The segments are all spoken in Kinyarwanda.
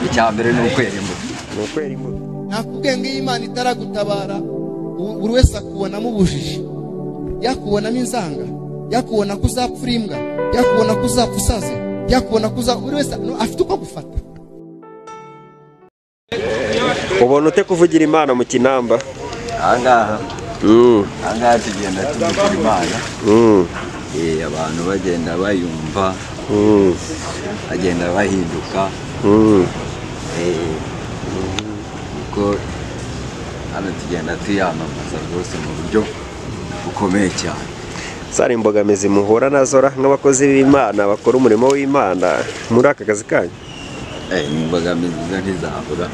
icyambere ni ukwera imbuto. Ni ukwera imbuto. Nakubwiye ngo Imana itaragutabara buri wese akubonamo ubujiji, yakubonamo inzanga, yakubona ko uzapfura imbwa, yakubona ko uzapfa usaze, yakubona ko buri wese afite uko gufata. Ubona ute kuvugira Imana mu Kinamba? Ahangaha tugenda tuvugira Imana. Abantu bagenda bayumva, bagenda bahinduka. Kuko hano tugenda tuyamamaza rwose mu buryo bukomeye cyane. Sari imbogamizi muhura nazo nk'abakozi b'Imana bakora umurimo w'Imana muri aka kazi kanyu? Imbogamizi ntizabura.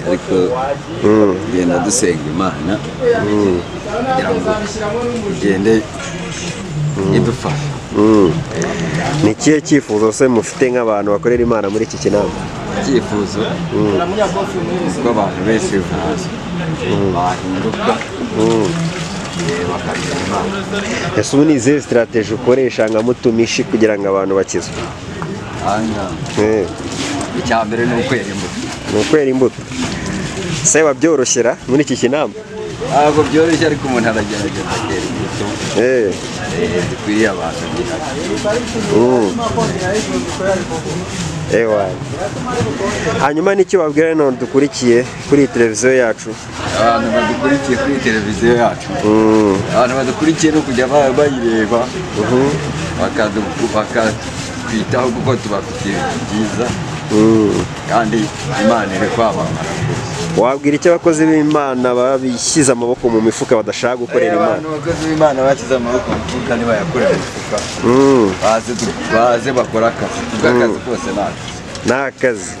Ariko tugenda dusenga Imana kugira ngo igende idufasha. Ni ikihe cyifuzo se mufite nk'abantu bakorera Imana muri iki Kinamba? Icyifuzo ko abantu benshi bahinduka bakamenya Imana. Ese ubu ni izihe strategy ukoresha nka mutumishi kugira ngo abantu bakizwe? Icyambere ni ukwera imbuto. Ni ukwera imbuto. Se wabyoroshera muri iki Kinamba? Ntabwo byoroshye ariko umuntu aragerageza akera imbuto. Dukwiriye abantu hanyuma n'icyo babwira none dukurikiye kuri televiziyo yacu? Abantu badukurikiye kuri televiziyo yacu, abantu badukurikiye no kujya bayireba bakatwitaho kuko tubafitiye ibintu byiza kandi Imana iri kwamamara. Wabwira icyo abakozi b'Imana babishyize amaboko mu mifuka badashaka gukorera Imana? Abakozi b'Imana bashyize amaboko mu mifuka ntibayakorera imifuka, baze bakora akazi, kuko akazi kose ni akazi.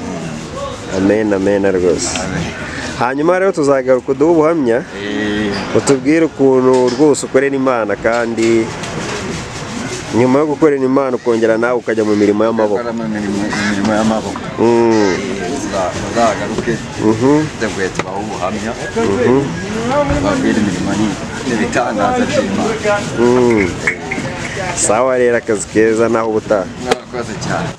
Amen, amen rwose. Hanyuma rero tuzagaruka uduhe ubuhamya, utubwire ukuntu rwose ukorera Imana kandi nyuma yo gukorera Imana ukongera nawe ukajya mu mirimo y'amaboko. Uzagaruke tuguye tubaho ubuhamya, babwire imirimo n'ibitangaza by'Imana. Sawa rero, akazi keza naho ubutaha. Mwakoze cyane.